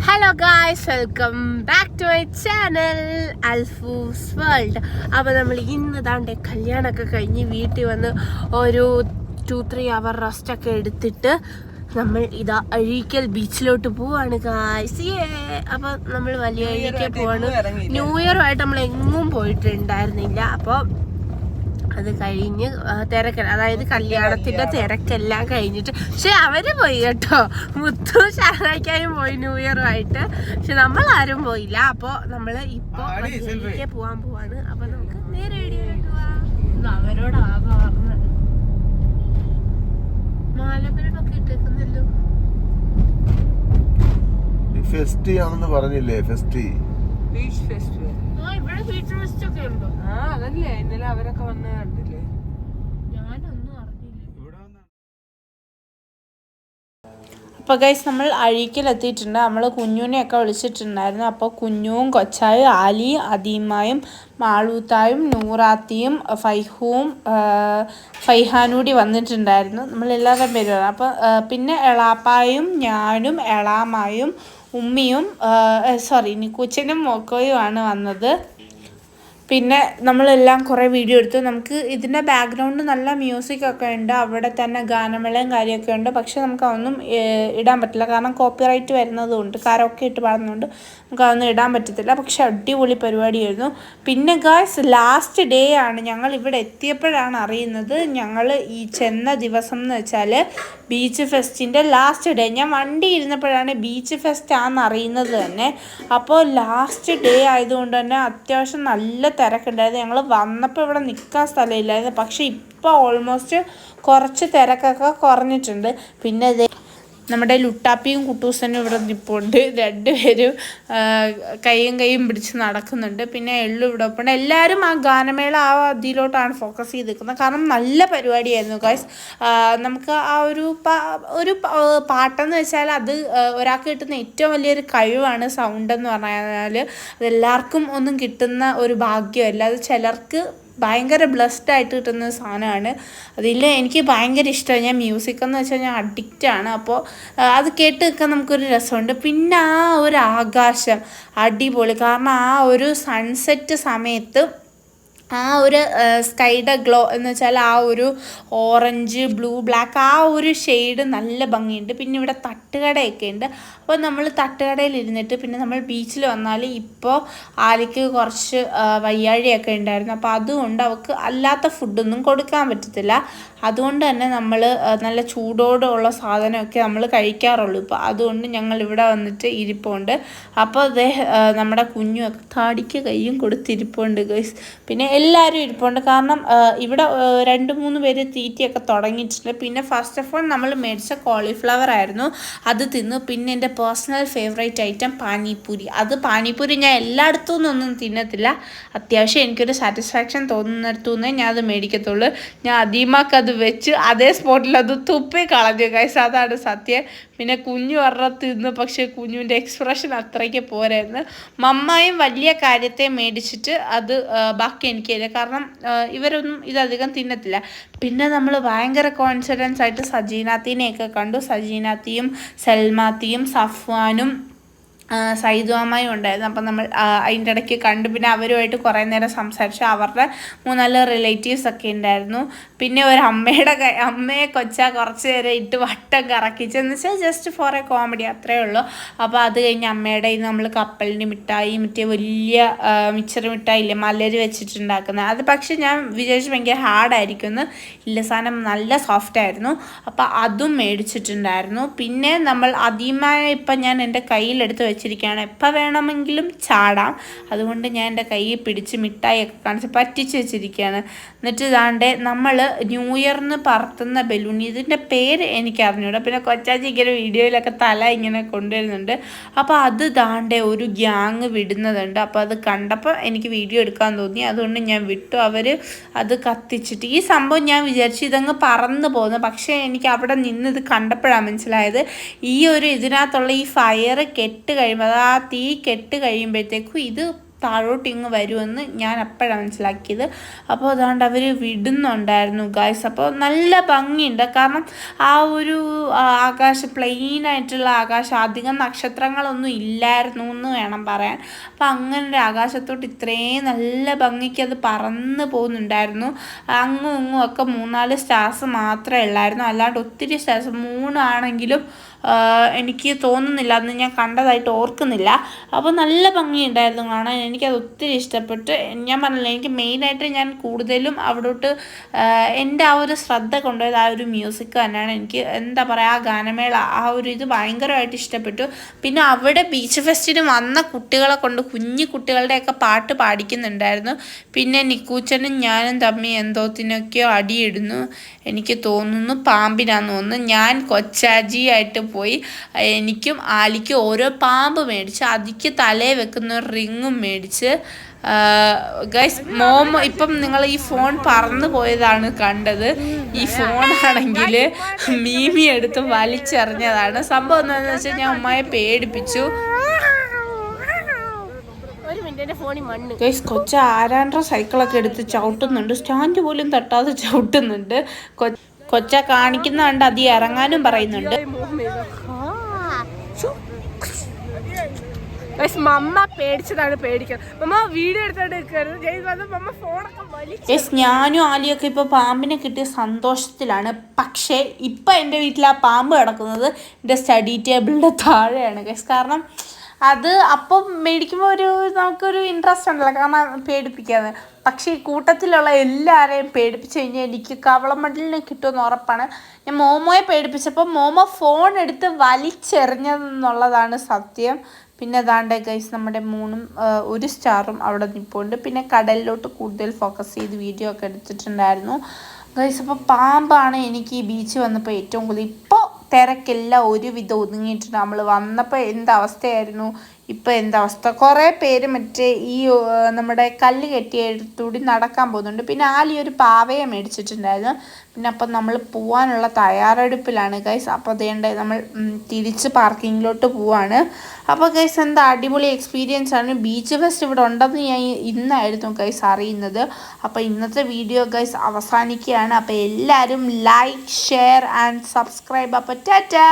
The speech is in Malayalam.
Hello guys, welcome back to my channel Alfoos world. അപ്പോൾ നമ്മൾ ഇന്ന് താണ്ടെ കല്യാണമൊക്കെ കഴിഞ്ഞ് വീട്ടിൽ വന്ന് ഒരു 2-3 അവർ റെസ്റ്റൊക്കെ എടുത്തിട്ട് നമ്മൾ ഇതാ അഴീക്കൽ ബീച്ചിലോട്ട് പോവാണ് ഗായ്സ്. അപ്പോൾ നമ്മൾ വലിയ അഴീക്കൽ പോവാണ്. ന്യൂ ഇയറുമായിട്ട് നമ്മൾ എങ്ങും പോയിട്ടുണ്ടായിരുന്നില്ല. അപ്പോൾ അത് കഴിഞ്ഞ് തിരക്കല്ല, അതായത് കല്യാണത്തിന്റെ തിരക്കെല്ലാം കഴിഞ്ഞിട്ട്, പക്ഷെ അവര് പോയി കേട്ടോ. മുത്തു ഷാനയ്ക്കായും പോയി ന്യൂ ഇയറുമായിട്ട്, പക്ഷെ നമ്മൾ ആരും പോയില്ല. അപ്പോൾ നമ്മൾ ഇപ്പോൾ പോവാൻ പോവാണ്. അപ്പൊ നമുക്ക് നേരെ വീഡിയോയിലോട്ട് പോവാം. അവരോടാകെ പറഞ്ഞത് മാലബിളൊക്കെ ഇട്ടേക്കുന്നല്ലോ. ഫെസ്റ്റി ആണെന്ന് പറഞ്ഞില്ലേ? ഫെസ്റ്റി ബീച്ച് ഫെസ്റ്റിവൽ. ഇവിടെ ബീച്ച് ഫെസ്റ്റ് ഒക്കെ ഉണ്ടോ? അതല്ലേ ഇന്നലെ അവരൊക്കെ വന്ന് കണ്ടില്ലേ? ഞാനൊന്നും അറിഞ്ഞില്ല. അപ്പോൾ ഗൈസ്, നമ്മൾ അഴീക്കൽ എത്തിയിട്ടുണ്ട്. നമ്മൾ കുഞ്ഞുനെയൊക്കെ വിളിച്ചിട്ടുണ്ടായിരുന്നു. അപ്പോൾ കുഞ്ഞുവും കൊച്ചായും ആലിയും അദീമായും മാളൂത്തായും നൂറാത്തിയും ഫൈഹുവും ഫൈഹാനൂടി വന്നിട്ടുണ്ടായിരുന്നു. നമ്മളെല്ലാവരും പേരും. അപ്പോൾ പിന്നെ എളാപ്പായും ഞാനും എളാമായും ഉമ്മിയും നിക്കുച്ചനും മോക്കോയുമാണ് വന്നത്. പിന്നെ നമ്മളെല്ലാം കുറേ വീഡിയോ എടുത്തു. നമുക്ക് ഇതിൻ്റെ ബാക്ക്ഗ്രൗണ്ട് നല്ല മ്യൂസിക്കൊക്കെ ഉണ്ട്. അവിടെ തന്നെ ഗാനമേളയും കാര്യമൊക്കെ ഉണ്ട്. പക്ഷെ നമുക്ക് അതൊന്നും ഇടാൻ പറ്റില്ല, കാരണം കോപ്പിറൈറ്റ് വരുന്നതുകൊണ്ട്, കാരൊക്കെ ഇട്ട് പാടുന്നതുകൊണ്ട് നമുക്ക് അതൊന്നും ഇടാൻ പറ്റത്തില്ല. പക്ഷെ അടിപൊളി പരിപാടിയായിരുന്നു. പിന്നെ ഗായ്സ്, ലാസ്റ്റ് ഡേ ആണ്. ഞങ്ങൾ ഇവിടെ എത്തിയപ്പോഴാണ് അറിയുന്നത്, ഞങ്ങൾ ഈ ചെന്ന ദിവസം എന്ന് വെച്ചാൽ ബീച്ച് ഫെസ്റ്റിൻ്റെ ലാസ്റ്റ് ഡേ. ഞാൻ വണ്ടി ഇരുന്നപ്പോഴാണ് ബീച്ച് ഫെസ്റ്റ് ആണെന്ന് അറിയുന്നത് തന്നെ. അപ്പോൾ ലാസ്റ്റ് ഡേ ആയതുകൊണ്ട് തന്നെ അത്യാവശ്യം നല്ല തിരക്കുണ്ടായിരുന്നു. ഞങ്ങൾ വന്നപ്പോൾ ഇവിടെ നിൽക്കാൻ സ്ഥലമില്ലായിരുന്നു. പക്ഷേ ഇപ്പോൾ ഓൾമോസ്റ്റ് കുറച്ച് തിരക്കൊക്കെ കുറഞ്ഞിട്ടുണ്ട്. പിന്നെ നമ്മുടെ ലുട്ടാപ്പിയും കുട്ടൂസനും ഇവിടെ നിൽപ്പുണ്ട്. രണ്ടുപേരും കൈയും പിടിച്ച് നടക്കുന്നുണ്ട്. പിന്നെ എള്ളു ഇവിടെ ഒപ്പുണ്ട്. എല്ലാവരും ആ ഗാനമേള ഇതിലോട്ടാണ് ഫോക്കസ് ചെയ്ത് നിൽക്കുന്നത്, കാരണം നല്ല പരിപാടിയായിരുന്നു ഗൈസ്. നമുക്ക് ആ ഒരു പാട്ടെന്ന് വെച്ചാൽ അത് ഒരാൾക്ക് കിട്ടുന്ന ഏറ്റവും വലിയൊരു കഴിവാണ് സൗണ്ടെന്ന് പറഞ്ഞാൽ. അതെല്ലാവർക്കും ഒന്നും കിട്ടുന്ന ഒരു ഭാഗ്യമല്ല. അത് ചിലർക്ക് ഭയങ്കര ബ്ലെസ്ഡ് ആയിട്ട് കിട്ടുന്ന സാധനമാണ്. അതിൽ എനിക്ക് ഭയങ്കര ഇഷ്ടമാണ്. ഞാൻ മ്യൂസിക് എന്ന് വെച്ചാൽ ഞാൻ അഡിക്റ്റാണ്. അപ്പോൾ അത് കേട്ട് നിൽക്കാൻ നമുക്കൊരു രസമുണ്ട്. പിന്നെ ആ ഒരു ആകാശം അടിപൊളി, കാരണം ആ ഒരു സൺസെറ്റ് സമയത്ത് ആ ഒരു സ്കൈയുടെ ഗ്ലോ എന്ന് വെച്ചാൽ ആ ഒരു ഓറഞ്ച്, ബ്ലൂ, ബ്ലാക്ക് ആ ഒരു ഷെയ്ഡ് നല്ല ഭംഗിയുണ്ട്. പിന്നെ ഇവിടെ തട്ടുകടയൊക്കെ ഉണ്ട്. അപ്പോൾ നമ്മൾ തട്ടുകടയിൽ ഇരുന്നിട്ട് പിന്നെ നമ്മൾ ബീച്ചിൽ വന്നാൽ ഇപ്പോൾ ആലിക്ക് കുറച്ച് വയ്യാഴിയൊക്കെ ഉണ്ടായിരുന്നു. അപ്പോൾ അതുകൊണ്ട് അവൾക്ക് അല്ലാത്ത ഫുഡൊന്നും കൊടുക്കാൻ പറ്റത്തില്ല. അതുകൊണ്ട് തന്നെ നമ്മൾ നല്ല ചൂടോടുള്ള സാധനമൊക്കെ നമ്മൾ കഴിക്കാറുള്ളൂ ഇപ്പോൾ. അതുകൊണ്ട് ഞങ്ങൾ ഇവിടെ വന്നിട്ട് ഇരിപ്പുണ്ട്. അപ്പോൾ അതേ നമ്മുടെ കുഞ്ഞുമൊക്കെ താടിക്ക് കൈയും കൊടുത്തിരിപ്പുണ്ട് ഗൈസ്. പിന്നെ എല്ലാവരും ഇരിപ്പുണ്ട്, കാരണം ഇവിടെ 2-3 പേര് തീറ്റയൊക്കെ തുടങ്ങിയിട്ടുണ്ട്. പിന്നെ ഫസ്റ്റ് ഓഫ് ഓൾ നമ്മൾ മേടിച്ച കോളിഫ്ലവർ ആയിരുന്നു, അത് തിന്നു. പിന്നെ എൻ്റെ personal favourite item panipuri. Panipuri ഞാൻ എല്ലായിടത്തു നിന്നൊന്നും തിന്നത്തില്ല. അത്യാവശ്യം എനിക്കൊരു സാറ്റിസ്ഫാക്ഷൻ തോന്നുന്നിടത്തു നിന്നേ ഞാൻ അത് മേടിക്കത്തുള്ളൂ. ഞാൻ അദീമാക്ക് അത് വെച്ച് അതേ സ്പോട്ടിൽ അത് തുപ്പി കളഞ്ഞു ഗൈസ്, അതാണ് സത്യം. പിന്നെ കുഞ്ഞു തിന്നു, പക്ഷേ കുഞ്ഞുവിൻ്റെ എക്സ്പ്രഷൻ അത്രയ്ക്ക് പോരായിരുന്നു. മമ്മായും വലിയ കാര്യത്തെ മേടിച്ചിട്ട് അത് ബാക്കി എനിക്ക് തരിക, കാരണം ഇവരൊന്നും ഇതധികം തിന്നത്തില്ല. പിന്നെ നമ്മൾ ഭയങ്കര കോൺഫിഡൻസ് ആയിട്ട് സജീനാത്തിനെയൊക്കെ കണ്ടു. സജീനാത്തിയും സൽമാത്തിയും സഫ്വാനും സൈദുമായും ഉണ്ടായിരുന്നു. അപ്പം നമ്മൾ അതിൻ്റെ ഇടയ്ക്ക് കണ്ടു. പിന്നെ അവരുമായിട്ട് കുറേ നേരം സംസാരിച്ചു. അവരുടെ 3-4 റിലേറ്റീവ്സ് ഒക്കെ ഉണ്ടായിരുന്നു. പിന്നെ ഒരു അമ്മയെ കുറച്ച് നേരം ഇട്ട് വട്ടം കറക്കിച്ചെന്ന് വെച്ചാൽ ജസ്റ്റ് ഫോർ എ കോമഡി, അത്രയേ ഉള്ളൂ. അപ്പോൾ അത് കഴിഞ്ഞ് അമ്മയുടെ കയ്യിൽ നമ്മൾ കപ്പലിൻ്റെ മിഠായി, മറ്റേ വലിയ മിച്ചർ മിഠായി ഇല്ലേ, മലര് വെച്ചിട്ടുണ്ടാക്കുന്നത് അത്. പക്ഷേ ഞാൻ വിചാരിച്ചു ഭയങ്കര ഹാർഡായിരിക്കുമെന്ന്. ഇല്ല, സാധനം നല്ല സോഫ്റ്റ് ആയിരുന്നു. അപ്പോൾ അതും മേടിച്ചിട്ടുണ്ടായിരുന്നു. പിന്നെ നമ്മൾ ആദ്യമായി ഇപ്പം ഞാൻ എൻ്റെ കയ്യിലെടുത്ത് വെച്ചിരിക്കുകയാണ്, എപ്പോൾ വേണമെങ്കിലും ചാടാം. അതുകൊണ്ട് ഞാൻ എൻ്റെ കയ്യിൽ പിടിച്ച് മിഠായിയൊക്കെ കാണിച്ച് പറ്റിച്ച് വെച്ചിരിക്കുകയാണ്. എന്നിട്ട് ദാണ്ടെ നമ്മൾ ന്യൂ ഇയറിന് പറത്തുന്ന ബലൂൺ, ഇതിൻ്റെ പേര് എനിക്ക് അറിഞ്ഞൂടാ. പിന്നെ കൊച്ചാച്ചി ഇങ്ങനെ വീഡിയോയിലൊക്കെ തല ഇങ്ങനെ കൊണ്ടുവരുന്നുണ്ട്. അപ്പോൾ അത് ദാണ്ടെ ഒരു ഗ്യാങ് വിടുന്നതുണ്ട്. അപ്പോൾ അത് കണ്ടപ്പോൾ എനിക്ക് വീഡിയോ എടുക്കാൻ തോന്നി, അതുകൊണ്ട് ഞാൻ വിട്ടു. അവർ അത് കത്തിച്ചിട്ട് ഈ സംഭവം ഞാൻ വിചാരിച്ചു ഇതങ്ങ് പറന്നു പോകുന്നു. പക്ഷേ എനിക്ക് അവിടെ നിന്ന് ഇത് കണ്ടപ്പോഴാണ് മനസ്സിലായത്, ഈ ഒരു ഇതിനകത്തുള്ള ഈ ഫയർ കെട്ട് കഴിയുമ്പോൾ, അത് ആ തീ കെട്ട് കഴിയുമ്പോഴത്തേക്കും ഇത് താഴോട്ട് ഇങ്ങ് വരുമെന്ന് ഞാൻ അപ്പോഴാണ് മനസ്സിലാക്കിയത്. അപ്പോൾ അതുകൊണ്ട് അവർ വിടുന്നുണ്ടായിരുന്നു ഗായ്സ്. അപ്പോൾ നല്ല ഭംഗിയുണ്ട്. കാരണം ആ ഒരു ആകാശം, പ്ലെയിനായിട്ടുള്ള ആകാശം, അധികം നക്ഷത്രങ്ങളൊന്നും ഇല്ലായിരുന്നു എന്ന് വേണം പറയാൻ. അപ്പോൾ അങ്ങനെ ഒരു ആകാശത്തോട്ട് ഇത്രയും നല്ല ഭംഗിക്ക് അത് പറന്ന് പോകുന്നുണ്ടായിരുന്നു. അങ്ങും ഇങ്ങും ഒക്കെ 3-4 സ്റ്റാർസ് മാത്രമേ ഉള്ളായിരുന്നു, അല്ലാണ്ട് ഒത്തിരി സ്റ്റാർസ്, 3 ആണെങ്കിലും എനിക്ക് തോന്നുന്നില്ല, അന്ന് ഞാൻ കണ്ടതായിട്ട് ഓർക്കുന്നില്ല. അപ്പോൾ നല്ല ഭംഗിയുണ്ടായിരുന്നു കാണാൻ. എനിക്കത് ഒത്തിരി ഇഷ്ടപ്പെട്ട്. ഞാൻ പറഞ്ഞില്ല, എനിക്ക് മെയിനായിട്ട് ഞാൻ കൂടുതലും അവിടോട്ട് എൻ്റെ ആ ഒരു ശ്രദ്ധ കൊണ്ടുപോയത് ആ ഒരു മ്യൂസിക് തന്നെയാണ്. എനിക്ക് എന്താ പറയുക, ആ ഗാനമേള ആ ഒരു ഇത് ഭയങ്കരമായിട്ട് ഇഷ്ടപ്പെട്ടു. പിന്നെ അവിടെ ബീച്ച് ഫെസ്റ്റിന് വന്ന കുട്ടികളെ കൊണ്ട്, കുഞ്ഞു കുട്ടികളുടെയൊക്കെ പാട്ട് പാടിക്കുന്നുണ്ടായിരുന്നു. പിന്നെ നിക്കൂച്ചനും ഞാനും തമ്മിൽ എന്തോത്തിനൊക്കെയോ അടിയിടുന്നു, എനിക്ക് തോന്നുന്നു പാമ്പിനാന്ന് തോന്നുന്നു. ഞാൻ കൊച്ചാജിയായിട്ട് പോയി എനിക്കും ആലിക്കും ഓരോ പാമ്പ് മേടിച്ച്, അതിക്ക് തലേ വെക്കുന്ന ഒരു റിങ്ങും മേടിച്ച്. ഗൈസ്, ഇപ്പം നിങ്ങൾ ഈ ഫോൺ പറന്നു പോയതാണ് കണ്ടത്. ഈ ഫോണാണെങ്കിൽ മീമി എടുത്ത് വലിച്ചെറിഞ്ഞതാണ്. സംഭവം എന്താണെന്ന് വെച്ചാൽ ഞാൻ ഉമ്മയെ പേടിപ്പിച്ചു. ഗൈസ്, കൊച്ച ആരാൻഡ്ര സൈക്കിളൊക്കെ എടുത്ത് ചവിട്ടുന്നുണ്ട്, സ്റ്റാൻഡ് പോലും തട്ടാതെ ചവിട്ടുന്നുണ്ട്. കൊച്ച കാണിക്കുന്ന കണ്ട് അതി ഇറങ്ങാനും പറയുന്നുണ്ട്. മമ്മ പേടിച്ചതാണ്, പേടിക്കുന്നത്. മമ്മ വീഡിയോ എടുത്തോണ്ട് ഞാനും ആലിയൊക്കെ ഇപ്പൊ പാമ്പിനെ കിട്ടിയ സന്തോഷത്തിലാണ്. പക്ഷേ ഇപ്പൊ എൻ്റെ വീട്ടിൽ ആ പാമ്പ് കിടക്കുന്നത് എൻ്റെ സ്റ്റഡി ടേബിളിന്റെ താഴെയാണ് ഗൈസ്. കാരണം അത് അപ്പം മേടിക്കുമ്പോൾ നമുക്കൊരു ഇൻട്രസ്റ്റ് ഉണ്ടല്ലോ, കാരണം പേടിപ്പിക്കാതെ. പക്ഷേ ഈ കൂട്ടത്തിലുള്ള എല്ലാവരെയും പേടിപ്പിച്ച് കഴിഞ്ഞാൽ എനിക്ക് കവളമടലിനെ കിട്ടുമെന്ന് ഉറപ്പാണ്. ഞാൻ മോമോയെ പേടിപ്പിച്ചപ്പോൾ മോമോ ഫോൺ എടുത്ത് വലിച്ചെറിഞ്ഞതെന്നുള്ളതാണ് സത്യം. പിന്നെ അതാണ്ട് ഗൈസ്, നമ്മുടെ 1 സ്റ്റാറും അവിടെ നിൽപ്പുണ്ട്. പിന്നെ കടലിലോട്ട് കൂടുതൽ ഫോക്കസ് ചെയ്ത് വീഡിയോ ഒക്കെ എടുത്തിട്ടുണ്ടായിരുന്നു ഗൈസ്. അപ്പോൾ പാമ്പാണ് എനിക്ക് ഈ ബീച്ച് വന്നപ്പോൾ ഏറ്റവും കൂടുതൽ. ഇപ്പോൾ തിരക്കെല്ലാം ഒരുവിധം ഒതുങ്ങിയിട്ടുണ്ട്. നമ്മൾ വന്നപ്പോൾ എന്തവസ്ഥയായിരുന്നു, ഇപ്പം എന്തവസ്ഥ. കുറേ പേര് മറ്റേ ഈ നമ്മുടെ കല്ല് കെട്ടിയെടുത്തൂടി നടക്കാൻ പോകുന്നുണ്ട്. പിന്നെ ആലി ഒരു പാവയെ മേടിച്ചിട്ടുണ്ടായിരുന്നു. പിന്നെ അപ്പം നമ്മൾ പോകാനുള്ള തയ്യാറെടുപ്പിലാണ് ഗൈസ്. അപ്പോൾ അതേണ്ട നമ്മൾ തിരിച്ച് പാർക്കിങ്ങിലോട്ട് പോവാണ്. അപ്പോൾ ഗൈസ്, എന്താ അടിപൊളി എക്സ്പീരിയൻസ് ആണ്. ബീച്ച് ഫെസ്റ്റ് ഇവിടെ ഉണ്ടെന്ന് ഞാൻ ഇന്നായിരുന്നു ഗൈസ് അറിയുന്നത്. അപ്പോൾ ഇന്നത്തെ വീഡിയോ ഗൈസ് അവസാനിക്കുകയാണ്. അപ്പോൾ എല്ലാവരും ലൈക്ക്, ഷെയർ ആൻഡ് സബ്സ്ക്രൈബ്. അപ്പോൾ ടാറ്റാ.